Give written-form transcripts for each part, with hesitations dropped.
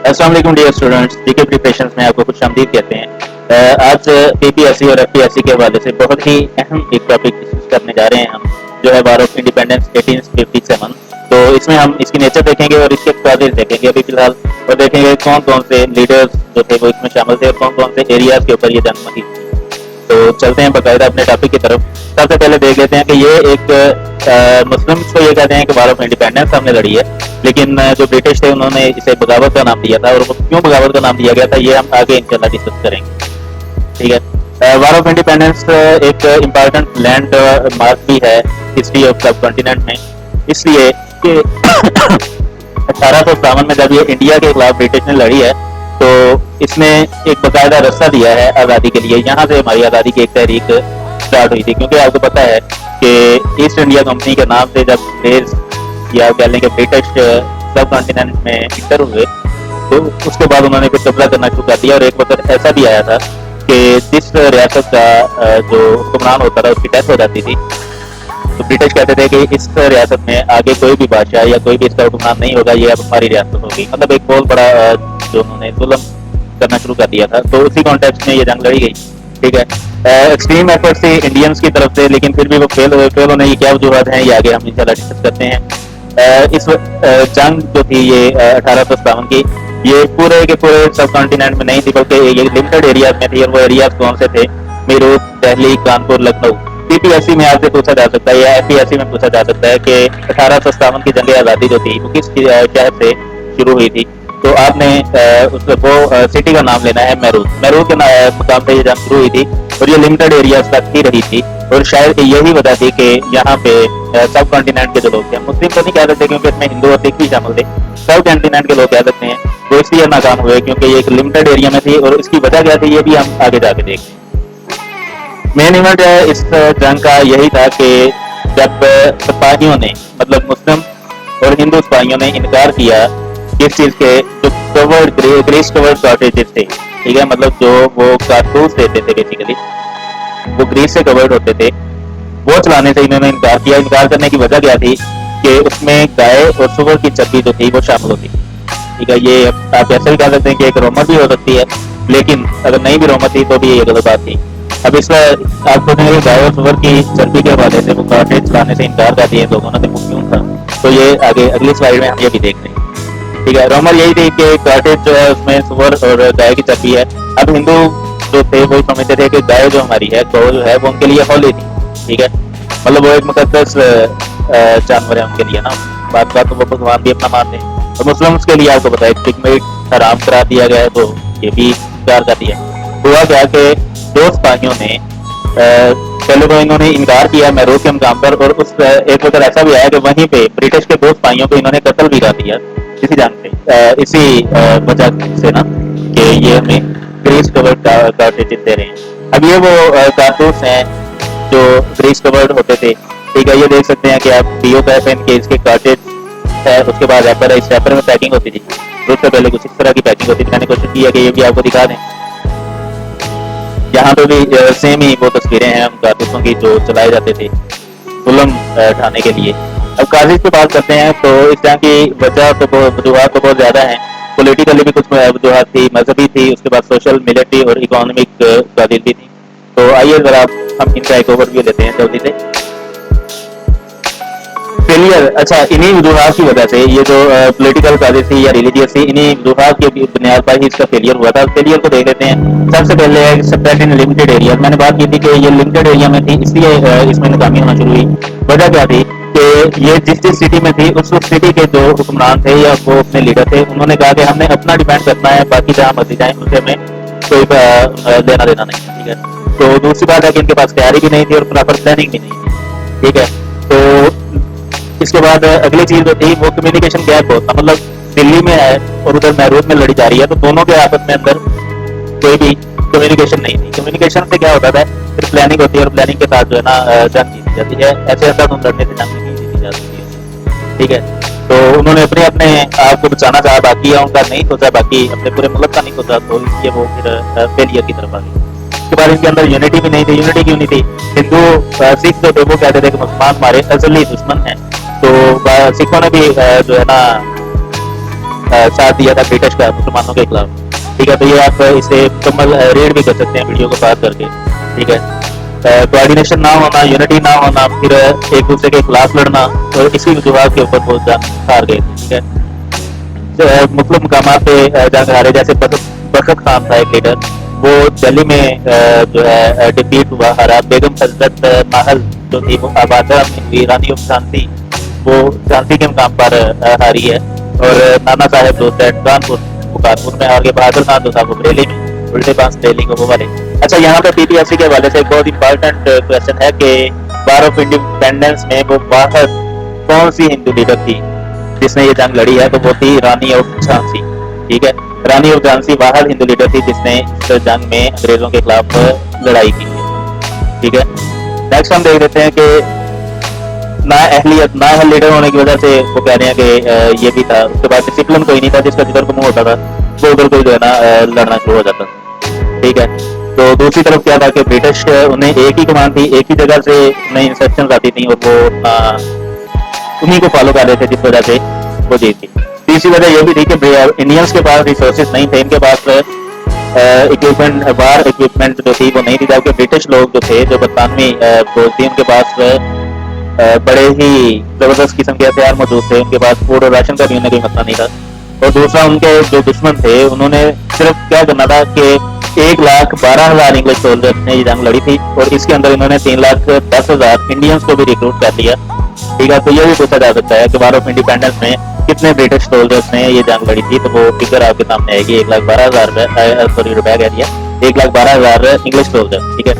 अस्सलाम वालेकुम dear students, GK preparation में आपको खुश आमदीद कहते हैं। आज पीपीएससी और एफपीएससी के हवाले से बहुत ही अहम एक टॉपिक डिस्कस करने जा रहे हैं हम, जो है वार ऑफ इंडिपेंडेंस 1857। तो इसमें हम इसकी नेचर देखेंगे और इसके कॉजेज देखेंगे अभी फिलहाल, और देखेंगे कौन कौन से लीडर्स जो थे वो इसमें शामिल थे और कौन कौन से एरियाज के ऊपर ये जंग हुई थी। तो चलते हैं बाकायदा अपने टॉपिक की तरफ। सबसे पहले देख लेते हैं कि ये एक मुस्लिम्स को ये कहते हैं कि वार ऑफ इंडिपेंडेंस हमने लड़ी है, लेकिन जो ब्रिटिश थे उन्होंने इसे बगावत का नाम दिया था, और क्यों बगावत का नाम दिया गया था ये हम आगे इंशाल्लाह डिस्कस करेंगे। ठीक है, वार ऑफ इंडिपेंडेंस एक इम्पॉर्टेंट लैंड मार्क भी है हिस्ट्री ऑफ सब कॉन्टिनेंट में, इसलिए कि 1857 में जब ये इंडिया के खिलाफ ब्रिटिश ने लड़ी है तो इसने एक बकायदा रास्ता दिया है आज़ादी के लिए। यहाँ से हमारी आज़ादी की एक तहरीक स्टार्ट हुई थी, क्योंकि आपको पता है कि ईस्ट इंडिया कंपनी के नाम से जब अंग्रेज या कह लें कि ब्रिटिश सब कॉन्टिनेंट में इंटर हुए तो उसके बाद उन्होंने फिर कब्जा करना शुरू कर दिया। और एक वक्त ऐसा भी आया था कि जिस रियासत का जो हुक्मरान होता था उसकी डेथ हो जाती थी, तो ब्रिटिश कहते थे कि इस रियासत में आगे कोई भी बादशाह या कोई भी इसका हुक्मरान नहीं होगा, ये अब हमारी रियासत होगी। मतलब एक बहुत बड़ा जो उन्होंने जुल्म करना शुरू कर दिया था, तो उसी कॉन्टेक्स्ट में ये जंग लड़ी गई। ठीक है, एक्सट्रीम एफर्ट से इंडियंस की तरफ से, लेकिन फिर भी वो फेल हुए। फेल होने की क्या वजूहत हैं ये आगे हम इंशाल्लाह डिस्कस करते हैं। इस जंग जो थी ये 1857 की, ये पूरे के पूरे सब कॉन्टिनेंट में नहीं थी, बल्कि ये लिमिटेड एरियाज में थी। और वो एरियाज कौन से थे? मीरठ, दिल्ली, कानपुर, लखनऊ। पीपीएससी में आपसे पूछा जा सकता है या एफपीएससी में पूछा जा सकता है कि 1857 की जंग आज़ादी जो थी वो किस शहर से शुरू हुई थी। तो आपने वो सिटी का नाम लेना है मैरूत। मैरूत के मुकाम पे ये जंग शुरू हुई थी और ये लिमिटेड एरियाज तक ही रही थी। और शायद यही वजह थी कि यहाँ पे सब कॉन्टिनेंट के जो लोग थे, मुस्लिम तो नहीं कह सकते क्योंकि इसमें हिंदू और सिख भी शामिल थे, सब कॉन्टिनेंट के लोग कह सकते हैं, वो इसलिए नाकाम हुए क्योंकि ये एक लिमिटेड एरिया में थी। और इसकी वजह क्या थी ये भी हम आगे जाके देखते हैं। मेन इवेंट इस जंग का यही था कि जब सिपाहियों ने, मतलब मुस्लिम और हिंदू सिपाहियों ने इनकार किया किस चीज के, जो कवर्ड ग्रेस कवर्ड कार्ट्रिजेस थे। ठीक है, मतलब जो वो कारतूस देते थे बेसिकली, वो ग्रीस से कवर्ड होते थे, वो चलाने से इन्होंने इनकार किया। इनकार करने की वजह क्या थी कि उसमें गाय और सुअर की चर्बी जो थी वो शामिल होती। ठीक है, ये आप ऐसे भी कह सकते हैं कि एक रोमत भी हो सकती है, लेकिन अगर नहीं भी रोमत थी तो भी ये गलत बात थी। अब इसमें आपको गाय और सुअर की चर्बी के हवाले से वो कार्ट्रिज चलाने से इनकार कर दिए लोगों ने, वो क्यों था, तो ये आगे अगली स्लाइड में हम ये भी देख रहे हैं। ठीक है, रोमर यही थी कि कार्ट्रिज जो है उसमें सुअर और गाय की चर्बी है। अब हिंदू जो थे वो समझते थे कि गाय जो हमारी है, गौ जो है वो उनके लिए होली थी। ठीक है, मतलब वो एक मुकद्दस जानवर है उनके लिए ना, बात बात तो वो भगवान भी अपना मानते हैं। और मुस्लिम्स के लिए आपको पता है पिग मीट हराम करा दिया गया है, तो ये भी इनकार कर दिया। हुआ क्या कि दो सिपाहियों ने पहले तो इन्होंने इनकार किया मैरूत के मुकाम पर, और उस एक वक्त ऐसा भी आया कि वहीं पे ब्रिटिश के दो सिपाहियों को इन्होंने कत्ल भी कर दिया इसी जंग से, इसी वजह से ना कि ये हमें ग्रीस कवर्ड कार्ट्रिजेस दे रहे हैं। अब ये वो कारतूस हैं जो ग्रीस कवर्ड होते थे। ठीक है, ये देख सकते हैं कि आप डीओ पैन के इसके कार्ट्रिज है, उसके बाद रैपर है, इस रैपर में पैकिंग होती थी, उससे पहले कुछ इस तरह की पैकिंग होती थी। मैंने कोशिश की है कि ये भी आपको दिखा दें। यहाँ पे भी सेम ही वो तस्वीरें हैं हम कारतूसों की जो चलाए जाते थे जुल्म ढाने के लिए। अब काजिज की बात करते हैं तो इस जंग की वजह तो वजूहत तो बहुत ज्यादा हैं। पॉलिटिकली भी कुछ वजूहत थी, मजहबी थी, उसके बाद सोशल, मिलिट्री और इकोनॉमिक काजिज भी थी। तो आइए जरा हम इनका एक ओवरव्यू लेते हैं जल्दी से। फेलियर, अच्छा, इन्हीं वजूहत की वजह से ये जो पॉलिटिकल काजिज थी या रिलीजियस थी, इन्हीं वजूहत के बुनियाद पर ही इसका फेलियर हुआ था। फेलियर को देख लेते हैं। सबसे पहले है स्प्रेड इन लिमिटेड एरिया। मैंने बात की थी कि ये लिमिटेड एरिया में थी, इसलिए इसमें नाकामी होना शुरू हुई। वजह क्या थी कि ये जिस जिस सिटी में थी उस सिटी के जो हुक्मरान थे या वो अपने लीडर थे, उन्होंने कहा कि हमने अपना डिपेंड करना है, बाकी जहाँ मर्जी जाए उनसे हमें कोई लेना देना नहीं है। ठीक है, तो दूसरी बात है कि इनके पास तैयारी भी नहीं थी और प्रॉपर प्लानिंग भी नहीं थी। ठीक है, तो इसके बाद अगली चीज जो थी वो कम्युनिकेशन गैप होता, मतलब दिल्ली में है और उधर मैरूत में लड़ी जा रही है, तो दोनों के आपस में अंदर कोई भी कम्युनिकेशन नहीं थी। कम्युनिकेशन से क्या होता था, फिर प्लानिंग होती है और प्लानिंग के साथ जो है ना जंग जीती जाती है। ऐसे अंदर लड़ने से जंग नहीं जीती जा सकती है। ठीक है, तो उन्होंने अपने अपने आप को बचाना चाहा, बाकी उनका नहीं सोचा, बाकी अपने पूरे मुल्क का नहीं सोचा, तो इसलिए वो फिर फेलियर की तरफ आ गई। उसके बाद इनके अंदर यूनिटी भी नहीं थी। यूनिटी क्यों नहीं थी? हिंदू सिख जो थे वो कहते थे कि मुसलमान हमारे असली दुश्मन हैं, तो सिखों ने भी जो है ना साथ दिया था ब्रिटिश का मुसलमानों के खिलाफ। ठीक है, तो ये आप इसे मुकम्मल रीड भी कर सकते हैं वीडियो को पास करके। ठीक है, कोऑर्डिनेशन ना होना, यूनिटी ना होना, फिर एक दूसरे के खिलाफ लड़ना, तो इसी वजूहत के ऊपर वो जंग हार गए। ठीक है, मुख्तलिफ मकाम पे जंग हारे, जैसे बखत खान था एक लीडर, वो दिल्ली में जो है डिफीट हुआ, हरा। बेगम हजरत महल जो थी वो आबादा हुई, रानी ऑफ झांसी वो झांसी के मुकाम पर हारी है। और नाना साहब जो है कानपुर में, और बहादुर खान जो था वो बरेली में, उल्टे पास बरेली को वो वाले। अच्छा, यहाँ पे पीपीएससी के हवाले से एक बहुत इंपॉर्टेंट क्वेश्चन है कि वार ऑफ इंडिपेंडेंस में वो वाहद कौन सी हिंदू लीडर थी जिसने ये जंग लड़ी है, तो वो थी रानी ऑफ झांसी। ठीक है, रानी ऑफ झांसी वाहद हिंदू लीडर थी जिसने इस जंग में अंग्रेजों के खिलाफ लड़ाई की है। ठीक है, नेक्स्ट हम देख लेते हैं कि ना अहलियत, ना अहल लीडर होने की वजह से वो कह रहे हैं कि ये भी था। उसके बाद डिसिप्लिन कोई नहीं था, जिसका जिधर को मुंह होता था वो उधर कोई जो है ना लड़ना शुरू हो जाता था। ठीक है, तो दूसरी तरफ क्या था कि ब्रिटिश उन्हें एक ही कमान थी, एक ही जगह से उन्हें इंस्ट्रक्शन आती थी और वो उन्हीं को फॉलो कर रहे थे, जिस वजह से वो जीत थी। तीसरी वजह ये भी थी कि इंडियंस के पास रिसोर्सेज नहीं थे, इनके पास इक्विपमेंट, वार इक्विपमेंट जो थी वो नहीं थी, जबकि ब्रिटिश लोग जो थे, जो बरतानवी फौज थी, उनके पास बड़े ही जबरदस्त किस्म के हथियार मौजूद थे। उनके पास फूड और राशन का भी उन्हें कोई मसला नहीं था। और दूसरा, उनके जो दुश्मन थे उन्होंने सिर्फ क्या करना था कि 1,12,000 इंग्लिश सोल्जर्स ने ये जंग लड़ी थी, और इसके अंदर इन्होंने 3,10,000 इंडियंस को भी रिक्रूट कर लिया। ठीक है, तो ये भी पूछा जा सकता है कि वार ऑफ इंडिपेंडेंस में कितने ब्रिटिश सोल्जर्स ने ये जंग लड़ी थी, तो वो फिगर आपके सामने आएगी। 1,12,000 रुपया कह दिया, 1,12,000 इंग्लिश सोल्जर। ठीक है,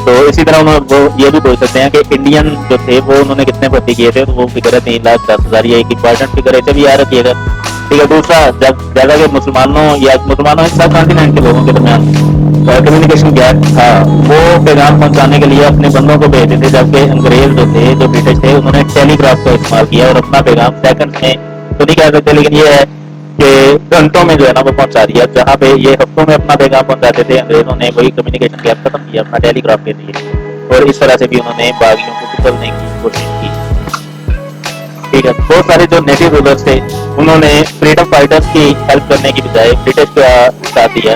तो इसी तरह वो ये भी बोल सकते हैं कि इंडियन जो थे वो उन्होंने कितने भर्ती किए थे, तो वो फिगर है 3,10,000। ये एक इंपॉर्टेंट फिगर ऐसे भी याद रखिएगा। ठीक है, दूसरा, जब ज्यादा के मुसलमानों सब कॉन्टिनेंट के लोगों के दरमियान कम्युनिकेशन गैप था, वो पैगाम पहुंचाने के लिए अपने बंदों को भेजते थे, जबकि अंग्रेज जो थे, जो ब्रिटिश थे, उन्होंने टेलीग्राफ का इस्तेमाल किया और अपना पैगाम सेकंड में तो नहीं कह सकते, लेकिन ये है कि घंटों में जो है ना वो पहुंचा दिया। जहाँ पे ये हफ्तों में अपना पैगाम पहुंचाते थे, अंग्रेजों ने वही कम्युनिकेशन गैप खत्म किया अपना टेलीग्राफ के लिए, और इस तरह से भी उन्होंने बागियों को कुचलने की कोशिश की। ठीक है, बहुत सारे जो नेटिव रूलर्स थे उन्होंने फ्रीडम फाइटर्स की हेल्प करने की बजाय ब्रिटिश का साथ दिया।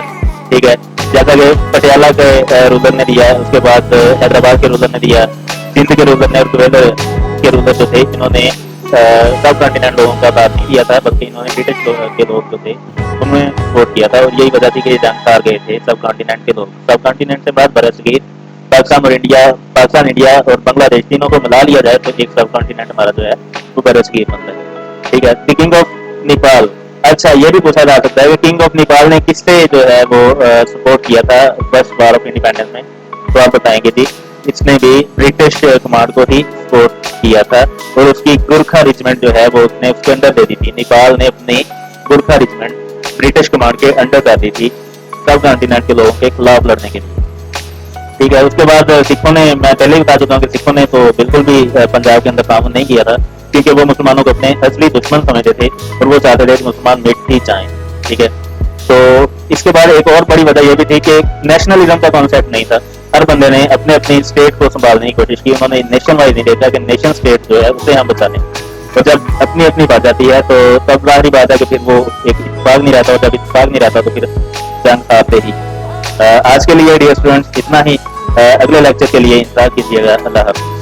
ठीक है, जैसा कि पटियाला के रूलर ने दिया, उसके बाद हैदराबाद के रूलर ने दिया, सिंध के रूलर ने और ग्वालियर के रूलर जो थे, इन्होंने सब कॉन्टिनेंट लोगों का साथ नहीं किया था, बल्कि इन्होंने ब्रिटिश के लोग जो थे उन्हें वोट किया था। और यही वजह थी कि ये जंग हार गए थे सब कॉन्टिनेंट के लोग। सब कॉन्टिनेंट से बाद बरसगीर पाकिस्तान, इंडिया और बांग्लादेश तीनों को मिला लिया जाए तो एक सब कॉन्टिनेंट हमारा जो है वो बरसगीर बनता है। ठीक है, किंग ऑफ नेपाल। अच्छा, ये भी पूछा जा सकता है कि किंग ऑफ नेपाल ने किससे जो है वो सपोर्ट किया था फर्स्ट वार ऑफ इंडिपेंडेंस में, तो आप बताएंगे जी। इसने भी ब्रिटिश कमांड को ही सपोर्ट किया था, और उसकी गुरखा रिजिमेंट जो है वो उसने उसके अंडर दे दी थी। नेपाल ने अपनी गुरखा रिजिमेंट ब्रिटिश कमांड के अंडर कर दी थी सब कॉन्टिनेंट के लोगों के खिलाफ लड़ने के लिए। ठीक है, उसके बाद सिखों ने, मैं पहले ही बता चुका हूँ कि सिखों ने तो बिल्कुल भी पंजाब के अंदर काम नहीं किया था, क्योंकि वो मुसलमानों को अपने असली दुश्मन समझते थे और वो चाहते थे कि मुसलमान मिट ही जाएं। ठीक है, तो इसके बाद एक और बड़ी वजह यह भी थी कि नेशनलिज्म का कॉन्सेप्ट नहीं था। हर बंदे ने अपने अपनी स्टेट को संभालने की कोशिश की, उन्होंने नेशन वाइज नहीं देखा कि नेशन स्टेट जो है उसे हम बचा लें। तो जब अपनी अपनी बात आती है तो तब जाहिर बात है कि फिर वो एक इत्तेफाक नहीं रहता, और जब इत्तेफाक नहीं रहता तो फिर जंग आते ही। आज के लिए डियर स्टूडेंट्स इतना ही। अगले लेक्चर के लिए इंतजार कीजिएगा। अल्लाह हाफ़िज़।